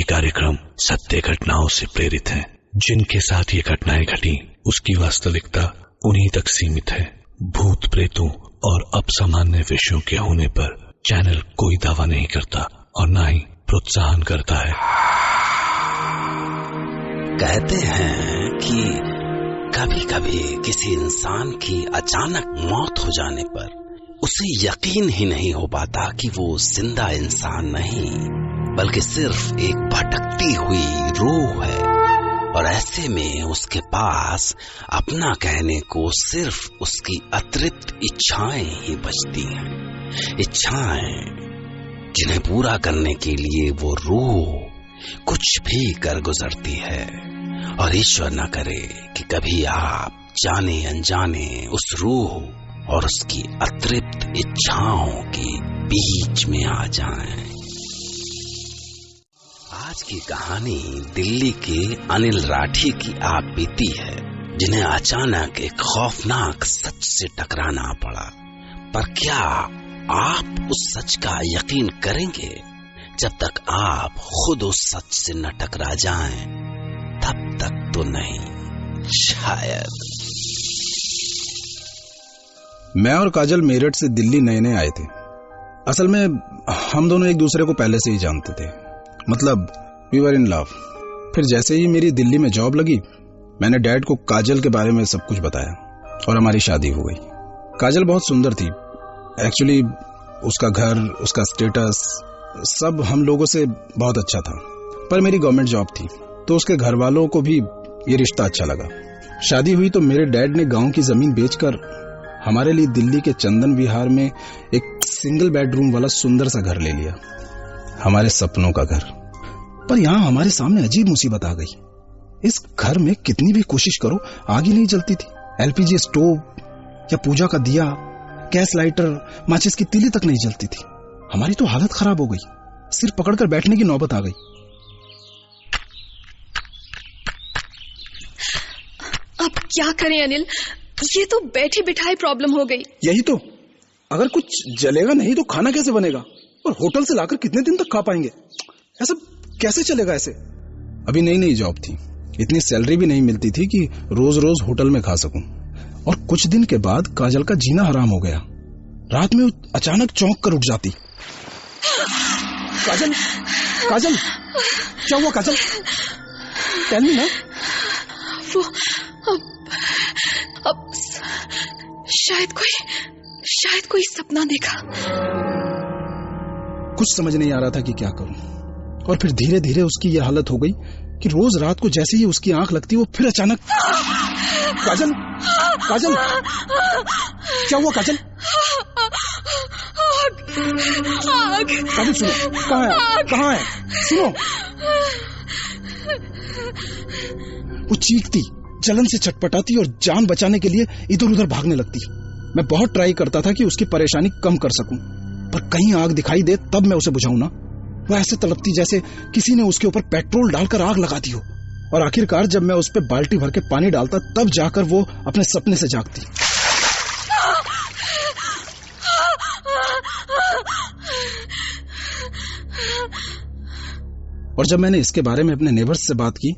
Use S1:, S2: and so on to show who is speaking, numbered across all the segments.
S1: कार्यक्रम सत्य घटनाओं से प्रेरित हैं। जिनके साथ ये घटनाएं घटी उसकी वास्तविकता उन्हीं तक सीमित है। भूत प्रेतों और असामान्य विषयों के होने पर चैनल कोई दावा नहीं करता और न ही प्रोत्साहन करता है।
S2: कहते हैं कि कभी कभी किसी इंसान की अचानक मौत हो जाने पर उसे यकीन ही नहीं हो पाता कि वो जिंदा इंसान नहीं बल्कि सिर्फ एक भटकती हुई रूह है, और ऐसे में उसके पास अपना कहने को सिर्फ उसकी अतृप्त इच्छाएं ही बचती हैं। इच्छाएं जिन्हें पूरा करने के लिए वो रूह कुछ भी कर गुजरती है। और ईश्वर न करे कि कभी आप जाने अनजाने उस रूह और उसकी अतृप्त इच्छाओं के बीच में आ जाएं। आज की कहानी दिल्ली के अनिल राठी की आप बीती है, जिन्हें अचानक एक खौफनाक सच से टकराना पड़ा। पर क्या आप उस सच का यकीन करेंगे? जब तक आप खुद उस सच से न टकरा जाएं, तब तक तो नहीं शायद।
S3: मैं और काजल मेरठ से दिल्ली नए नए आए थे। असल में हम दोनों एक दूसरे को पहले से ही जानते थे, मतलब वी वर इन लव। फिर जैसे ही मेरी दिल्ली में जॉब लगी, मैंने डैड को काजल के बारे में सब कुछ बताया और हमारी शादी हो गई। काजल बहुत सुंदर थी। एक्चुअली उसका घर, उसका स्टेटस सब हम लोगों से बहुत अच्छा था। पर मेरी गवर्नमेंट जॉब थी तो उसके घर वालों को भी ये रिश्ता अच्छा लगा। शादी हुई तो मेरे डैड ने गांव की जमीन बेचकर हमारे लिए दिल्ली के चंदन विहार में एक सिंगल बेडरूम वाला सुंदर सा घर ले लिया, हमारे सपनों का घर। पर यहाँ हमारे सामने अजीब मुसीबत आ गई। इस घर में कितनी भी कोशिश करो आग ही नहीं जलती थी। एलपीजी स्टोव या पूजा का दिया, गैस लाइटर, माचिस की तीली तक नहीं जलती थी। हमारी तो हालत खराब हो गई, सिर पकड़कर बैठने की नौबत आ गई।
S4: अब क्या करें अनिल, ये तो बैठे बिठाए प्रॉब्लम हो गई।
S3: यही तो, अगर कुछ जलेगा नहीं तो खाना कैसे बनेगा? और होटल से लाकर कितने दिन तक खा पाएंगे? ऐसा कैसे चलेगा ऐसे? अभी नई नई जॉब थी, इतनी सैलरी भी नहीं मिलती थी कि रोज रोज होटल में खा सकूं। और कुछ दिन के बाद काजल का जीना हराम हो गया। रात में अचानक चौंक कर उठ जाती। काजल, काजल, क्या हुआ काजल? टेल मी ना।
S4: वो अब शायद कोई सपना देखा।
S3: कुछ समझ नहीं आ रहा था कि क्या करूं। और फिर धीरे धीरे उसकी यह हालत हो गई कि रोज रात को जैसे ही उसकी आंख लगती वो फिर अचानक। काजल, काजल, क्या हुआ काजल?
S4: आग।
S3: काजल सुनो, कहाँ है? सुनो। वो चीखती, जलन से छटपटाती और जान बचाने के लिए इधर उधर भागने लगती। मैं बहुत ट्राई करता था कि उसकी परेशानी कम कर सकूं, पर कहीं आग दिखाई दे तब मैं उसे बुझाऊं ना। वो ऐसे तड़पती जैसे किसी ने उसके ऊपर पेट्रोल डालकर आग लगा दी हो। और आखिरकार जब मैं उस पर बाल्टी भर के पानी डालता तब जाकर वो अपने सपने से जागती। और जब मैंने इसके बारे में अपने नेबर्स से बात की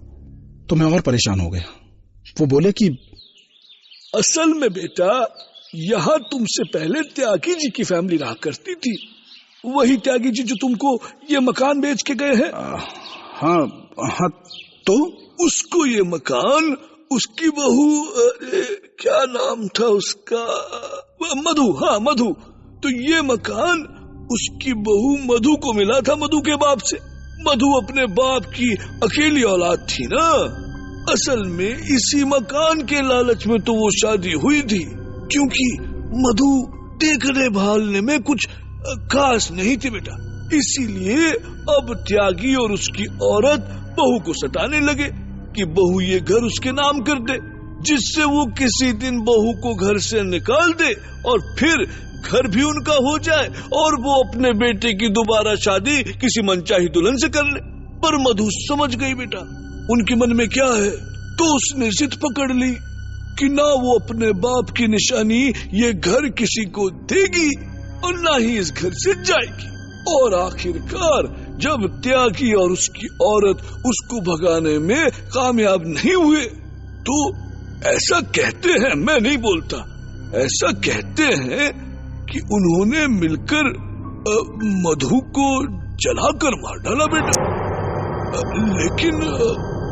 S3: तो मैं और परेशान हो गया। वो बोले कि
S5: असल में बेटा, यहाँ तुमसे पहले त्यागी जी की फैमिली रहा करती थी। वही त्यागी जी जो तुमको ये मकान बेच के गए हैं।
S3: हाँ, तो
S5: उसको ये मकान उसकी बहू, क्या नाम था उसका, मधु। हाँ, मधु। तो ये मकान उसकी बहू मधु को मिला था मधु के बाप से। मधु अपने बाप की अकेली औलाद थी ना। असल में इसी मकान के लालच में तो वो शादी हुई थी, क्योंकि मधु देखने भालने में कुछ खास नहीं थी बेटा। इसीलिए अब त्यागी और उसकी औरत बहू को सताने लगे कि बहू ये घर उसके नाम कर दे, जिससे वो किसी दिन बहू को घर से निकाल दे और फिर घर भी उनका हो जाए और वो अपने बेटे की दोबारा शादी किसी मनचाही दुल्हन से कर ले। पर मधु समझ गई बेटा उनके मन में क्या है, तो उसने जिद पकड़ ली कि ना वो अपने बाप की निशानी ये घर किसी को देगी और ना ही इस घर से जाएगी। और आखिरकार जब त्यागी और उसकी औरत उसको भगाने में कामयाब नहीं हुए तो ऐसा कहते हैं, मैं नहीं बोलता, ऐसा कहते हैं कि उन्होंने मिलकर मधु को जलाकर मार डाला बेटा। लेकिन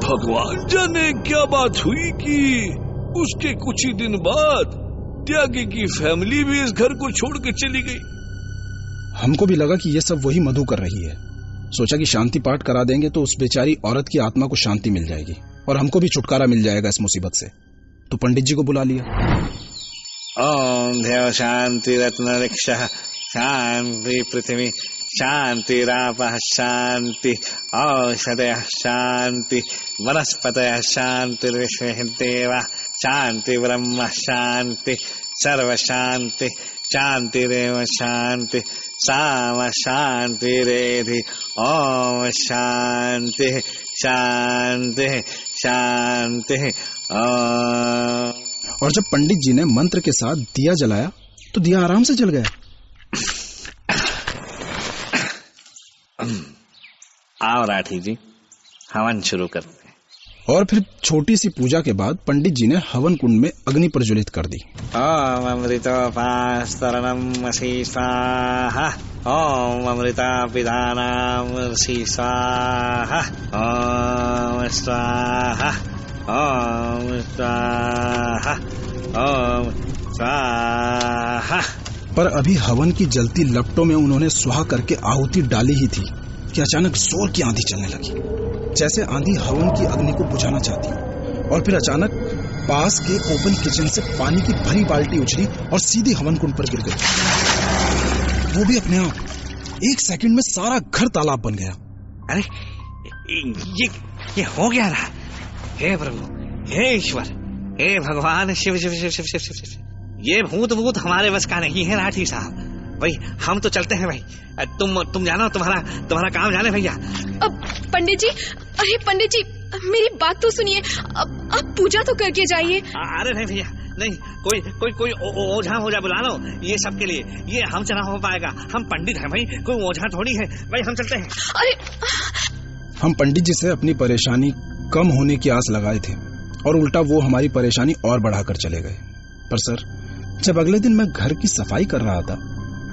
S5: भगवान जाने क्या बात हुई कि उसके कुछ ही दिन बाद त्यागी की फैमिली भी इस घर को छोड़ के चली गई।
S3: हमको भी लगा कि ये सब वही मधु कर रही है। सोचा कि शांति पाठ करा देंगे तो उस बेचारी औरत की आत्मा को शांति मिल जाएगी और हमको भी छुटकारा मिल जाएगा इस मुसीबत से। तो पंडित जी को बुला लिया।
S6: ओम देव शांति रत्न रक्षा शांति पृथ्वी शांति रापः शांति औषधयः शांति वनस्पतयः शांति विश्वदेवा शांति ब्रह्म शांति सर्व शांति शांतिरेव शांति साम शांतिरेधि ओम शांति शांति शांति ओम।
S3: और जब पंडित जी ने मंत्र के साथ दिया जलाया तो दिया आराम से जल गया।
S6: आओ राठी जी, हवन शुरू करते हैं।
S3: और फिर छोटी सी पूजा के बाद पंडित जी ने हवन कुंड में अग्नि प्रज्वलित कर दी।
S6: ओम अमृतोपास्तरणमसि स्वाहा ओम अमृता पिधानामसि स्वाहा ओम स्वाहा ओम स्वाहा ओम स्वाहा।
S3: पर अभी हवन की जलती लपटों में उन्होंने स्वाहा करके आहुति डाली ही थी कि अचानक जोर की आंधी चलने लगी, जैसे आंधी हवन की अग्नि को बुझाना चाहती। और फिर अचानक पास के ओपन किचन से पानी की भरी बाल्टी उछली और सीधी हवन कुंड पर गिर गई। वो भी अपने आप। 1 सेकंड में सारा घर तालाब बन गया।
S6: अरे ये हो गया रहा। हे प्रभु, हे ईश्वर, हे भगवान शिव शिव शिव शिव शिव शिव। ये भूत हमारे बस का नहीं है राठी साहब। भाई हम तो चलते हैं भाई, तुम जानो, तुम्हारा काम जाने भैया।
S4: अब पंडित जी, अरे पंडित जी मेरी बात तो सुनिए, अब पूजा तो करके जाइए।
S6: अरे नहीं भैया, नहीं, कोई ओझा बुला लो ये सब के लिए। ये हमसे ना हो पाएगा, हम पंडित हैं भाई, कोई ओझा थोड़ी है भाई, हम चलते हैं।
S4: अरे
S3: हम पंडित जी से अपनी परेशानी कम होने की आस लगाए थे और उल्टा वो हमारी परेशानी और बढ़ाकर चले गए। पर सर, जब अगले दिन मैं घर की सफाई कर रहा था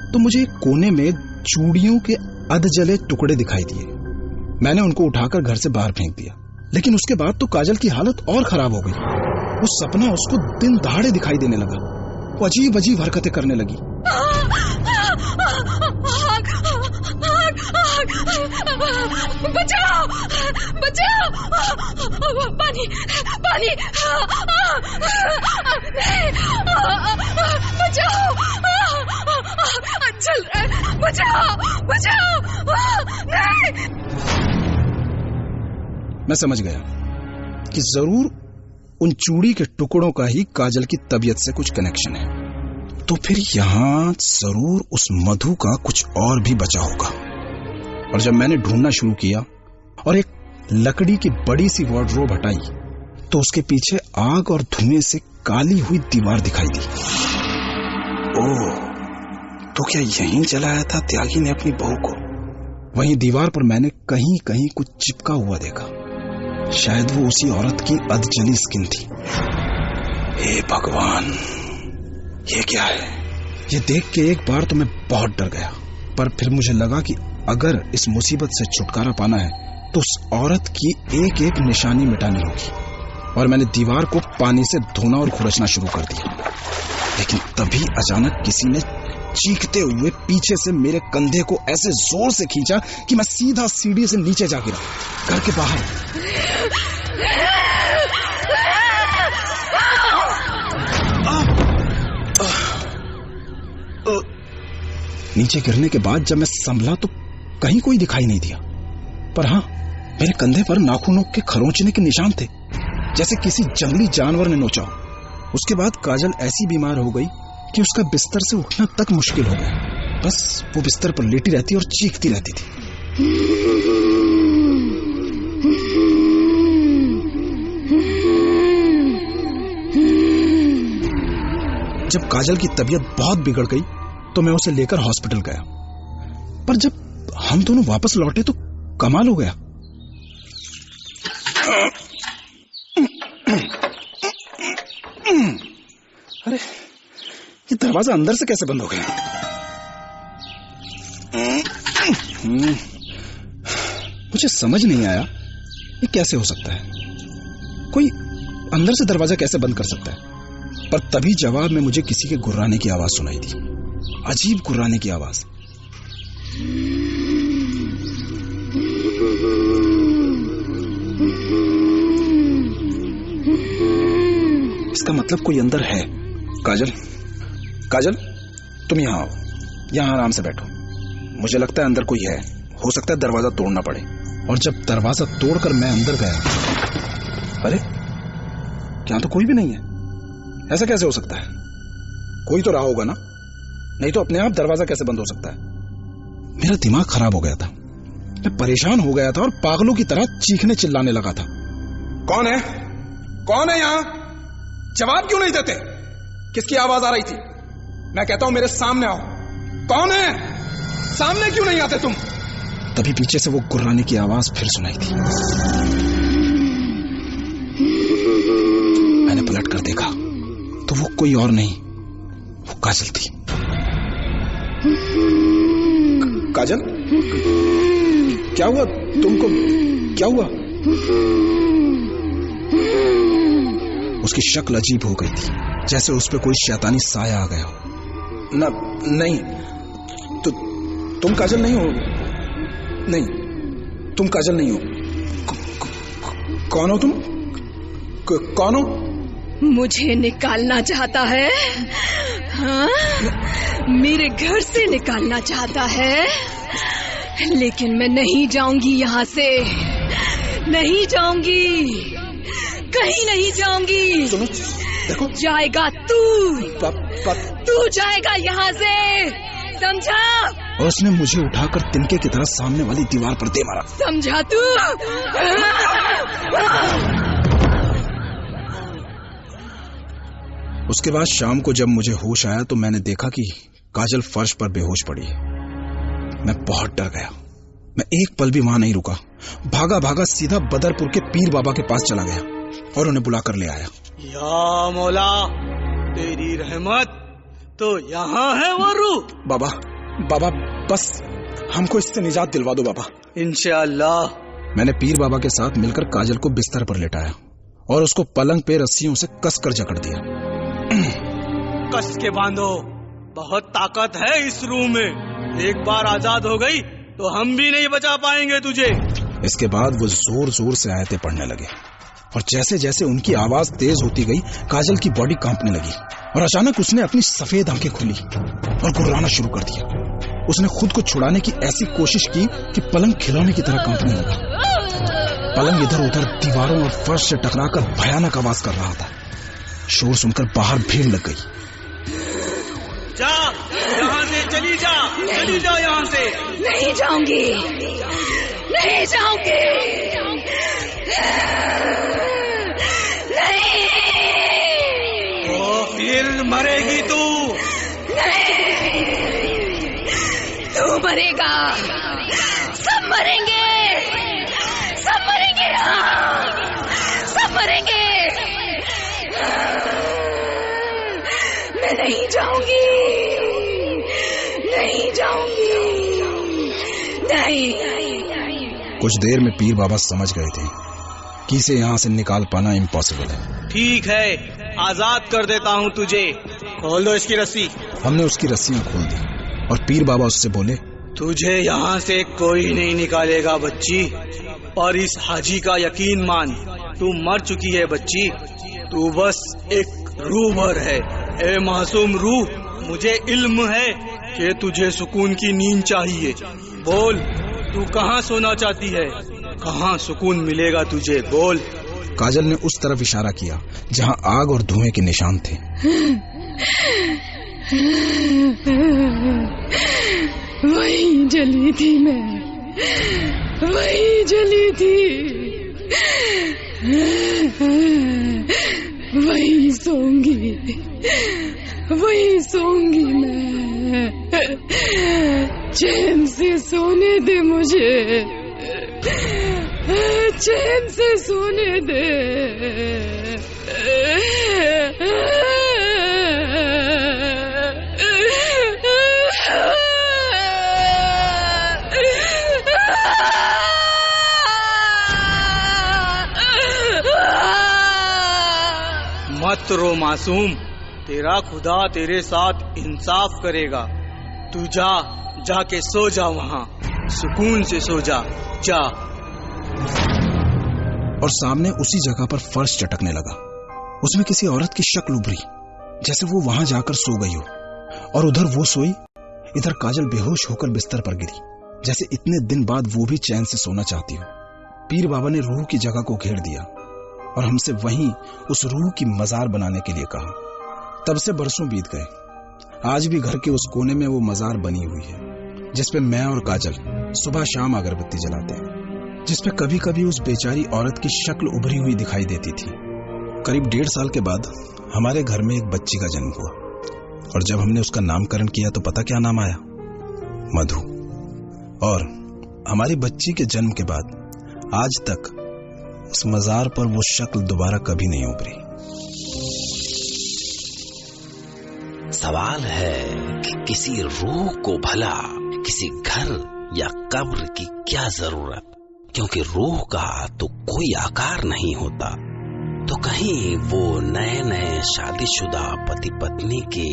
S3: तो मुझे एक कोने में चूड़ियों के अधजले टुकड़े दिखाई दिए। मैंने उनको उठाकर घर से बाहर फेंक दिया। लेकिन उसके बाद तो काजल की हालत और खराब हो गई। वो सपना उसको दिन दहाड़े दिखाई देने लगा। वो अजीब अजीब हरकतें करने लगी।
S4: बचाओ बचाओ, पानी पानी, बचाओ, चल बचाओ बचाओ, नहीं।
S3: मैं समझ गया कि जरूर उन चूड़ी के टुकड़ों का ही काजल की तबीयत से कुछ कनेक्शन है। तो फिर यहां जरूर उस मधु का कुछ और भी बचा होगा। और जब मैंने ढूंढना शुरू किया और एक लकड़ी की बड़ी सी वार्डरोब हटाई तो उसके पीछे आग और धुएं से काली हुई दीवार दिखाई दी। ओह, तो क्या यहीं जलाया था त्यागी ने अपनी बहू को? वहीं दीवार पर मैंने कहीं कहीं कुछ चिपका हुआ देखा। शायद वो उसी औरत की अधजली स्किन थी। हे भगवान, ये क्या है? ये देख के एक बार तो मैं बहुत डर गया, पर फिर मुझे लगा कि अगर इस मुसीबत से छुटकारा पाना है तो उस औरत की एक एक निशानी मिटानी होगी। और मैंने दीवार को पानी से धोना और खुरचना शुरू कर दिया। लेकिन तभी अचानक किसी ने चीखते हुए पीछे से मेरे कंधे को ऐसे जोर से खींचा कि मैं सीधा सीढ़ी से नीचे जा गिरा, घर के बाहर। नीचे गिरने के बाद जब मैं संभला तो कहीं कोई दिखाई नहीं दिया। पर हाँ, मेरे कंधे पर नाखूनों के खरोंचने के निशान थे, जैसे किसी जंगली जानवर ने नोचा हो। उसके बाद काजल ऐसी बीमार हो गई कि उसका बिस्तर से उठना तक मुश्किल हो गया। बस वो बिस्तर पर लेटी रहती और चीखती रहती थी। जब काजल की तबीयत बहुत बिगड़ गई तो मैं उसे लेकर हॉस्पिटल गया। पर जब हम दोनों वापस लौटे तो कमाल हो गया। अरे ये दरवाजा अंदर से कैसे बंद हो गया? मुझे समझ नहीं आया ये कैसे हो सकता है। कोई अंदर से दरवाजा कैसे बंद कर सकता है? पर तभी जवाब में मुझे किसी के गुर्राने की आवाज सुनाई दी, अजीब गुर्राने की आवाज। इसका मतलब कोई अंदर है। काजल, काजल, तुम यहां आओ, यहां आराम से बैठो। मुझे लगता है अंदर कोई है, हो सकता है दरवाजा तोड़ना पड़े। और जब दरवाजा तोड़कर मैं अंदर गया, अरे क्या तो कोई भी नहीं है। ऐसा कैसे हो सकता है? कोई तो रहा होगा ना, नहीं तो अपने आप दरवाजा कैसे बंद हो सकता है? मेरा दिमाग खराब हो गया था, मैं परेशान हो गया था और पागलों की तरह चीखने चिल्लाने लगा था। कौन है? कौन है यहां? जवाब क्यों नहीं देते? किसकी आवाज आ रही थी? मैं कहता हूं मेरे सामने आओ। कौन है? सामने क्यों नहीं आते तुम? तभी पीछे से वो गुर्राने की आवाज फिर सुनाई थी। मैंने पलट कर देखा तो वो कोई और नहीं, वो काजल थी। काजल, क्या हुआ तुमको? क्या हुआ? उसकी शक्ल अजीब हो गई थी, जैसे उस पे कोई शैतानी साया आ गया हो। ना, नहीं, तुम काजल नहीं हो। नहीं, तुम काजल नहीं हो। कौन हो तुम? कौन हो?
S4: मुझे निकालना चाहता है? हाँ? मेरे घर से निकालना चाहता है? लेकिन मैं नहीं जाऊंगी यहाँ से, नहीं जाऊंगी, कहीं नहीं जाऊंगी।
S3: सुनो, देखो,
S4: जाएगा तू, तू जाएगा यहाँ से, समझा?
S3: और उसने मुझे उठाकर तिनके की तरह सामने वाली दीवार पर दे मारा।
S4: समझा तू?
S3: उसके बाद शाम को जब मुझे होश आया तो मैंने देखा कि काजल फर्श पर बेहोश पड़ी है। मैं बहुत डर गया। मैं एक पल भी वहां नहीं रुका, भागा भागा सीधा बदरपुर के पीर बाबा के पास चला गया और उन्हें बुलाकर ले आया।
S5: या मौला, तेरी रहमत तो यहाँ है वरू।
S3: बाबा, बाबा, बस हमको इससे निजात दिलवा दो बाबा।
S5: इंशाअल्लाह।
S3: मैंने पीर बाबा के साथ मिलकर काजल को बिस्तर पर लेटाया और उसको पलंग पे रस्सियों से कसकर जकड़ दिया।
S5: कस के बांधो, बहुत ताकत है इस रूह में। एक बार आजाद हो गई तो हम भी नहीं बचा पाएंगे तुझे।
S3: इसके बाद वो जोर जोर से आयतें पढ़ने लगे और जैसे जैसे उनकी आवाज तेज होती गई, काजल की बॉडी कांपने लगी और अचानक उसने अपनी सफेद आंखें खोली और गुर्राना शुरू कर दिया। उसने खुद को छुड़ाने की ऐसी कोशिश की कि पलंग खिलौने की तरह कांपने लगा। पलंग इधर उधर दीवारों और फर्श से टकराकर भयानक आवाज कर रहा था। शोर सुनकर बाहर भीड़ लग गई।
S5: जा, यहाँ से चली जा, चली जा यहाँ से।
S4: नहीं जाऊंगी, नहीं जाऊंगी, नहीं।
S5: तो फिर मरेगी तू।
S4: तू मरेगा, सब मरेंगे, सब मरेंगे, सब मरेंगे। मैं नहीं जाऊंगी, नहीं जाऊंगी, नहीं।
S3: कुछ देर में पीर बाबा समझ गए थे कि इसे यहाँ से निकाल पाना इम्पॉसिबल है।
S5: ठीक है, आजाद कर देता हूँ तुझे। खोल दो इसकी रस्सी।
S3: हमने उसकी रस्सियां खोल दी और पीर बाबा उससे बोले,
S5: तुझे यहाँ से कोई नहीं निकालेगा बच्ची, और इस हाजी का यकीन मान, तू मर चुकी है बच्ची। तू बस एक रूह भर है। ए मासूम रूह, मुझे इल्म है कि तुझे सुकून की नींद चाहिए। बोल, तू कहाँ सोना चाहती है? कहाँ सुकून मिलेगा तुझे? बोल।
S3: काजल ने उस तरफ इशारा किया जहाँ आग और धुएं के निशान थे।
S4: वहीं जली थी मैं, वहीं जली थी, वहीं सोऊंगी, वहीं सोऊंगी मैं। चैन से सोने दे मुझे। चैन से सोने दे।
S7: मत रो मासूम, तेरा खुदा तेरे साथ इंसाफ करेगा। तू जाके सो जा, वहां सुकून से सो जा।
S3: और सामने उसी जगह पर फर्श चटकने लगा। उसमें किसी औरत की शक्ल उभरी, जैसे वो वहां जाकर सो गई हो, और उधर वो सोई, इधर काजल बेहोश होकर बिस्तर पर गिरी, जैसे इतने दिन बाद वो भी चैन से सोना चाहती हो। पीर बाबा ने रूह की जगह को घेर दिया और हमसे वहीं उस रूह की मजार बनाने के लिए कहा। तब से बरसों बीत गए। आज भी घर के उस कोने में वो मजार बनी हुई है, जिसपे मैं और काजल सुबह शाम अगरबत्ती जलाते हैं, जिसपे कभी कभी उस बेचारी औरत की शक्ल उभरी हुई दिखाई देती थी। करीब 1.5 साल के बाद हमारे घर में एक बच्ची का जन्म हुआ, और जब हमने उसका नामकरण किया तो पता क्या नाम आया? मधु। और हमारी बच्ची के जन्म के बाद आज तक उस मजार पर वो शक्ल दोबारा कभी नहीं उभरी।
S2: सवाल है कि किसी रूह को भला किसी घर या कब्र की क्या जरूरत, क्योंकि रूह का तो कोई आकार नहीं होता। तो कहीं वो नए नए शादीशुदा पति पत्नी के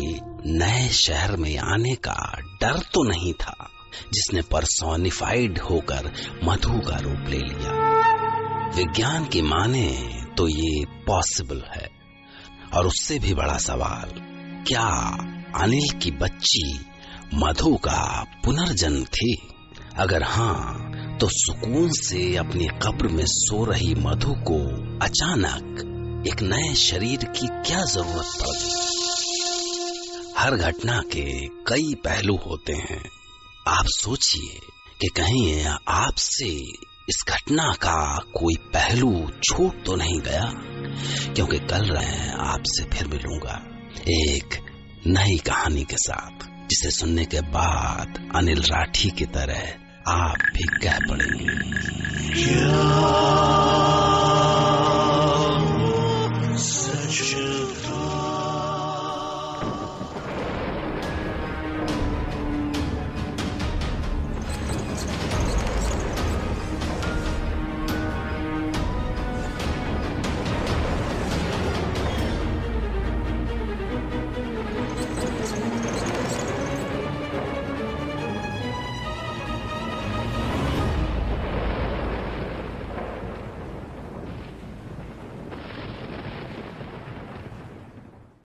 S2: नए शहर में आने का डर तो नहीं था, जिसने पर्सोनिफाइड होकर मधु का रूप ले लिया। विज्ञान की माने तो ये पॉसिबल है। और उससे भी बड़ा सवाल, क्या अनिल की बच्ची मधु का पुनर्जन्म थी? अगर हाँ, तो सुकून से अपनी कब्र में सो रही मधु को अचानक एक नए शरीर की क्या जरूरत पड़ गई? हर घटना के कई पहलू होते हैं। आप सोचिए कि कहीं आपसे इस घटना का कोई पहलू छूट तो नहीं गया, क्योंकि कल मैं आपसे फिर मिलूंगा एक नई कहानी के साथ, जिसे सुनने के बाद अनिल राठी की तरह आप भी कह पड़ेंगे।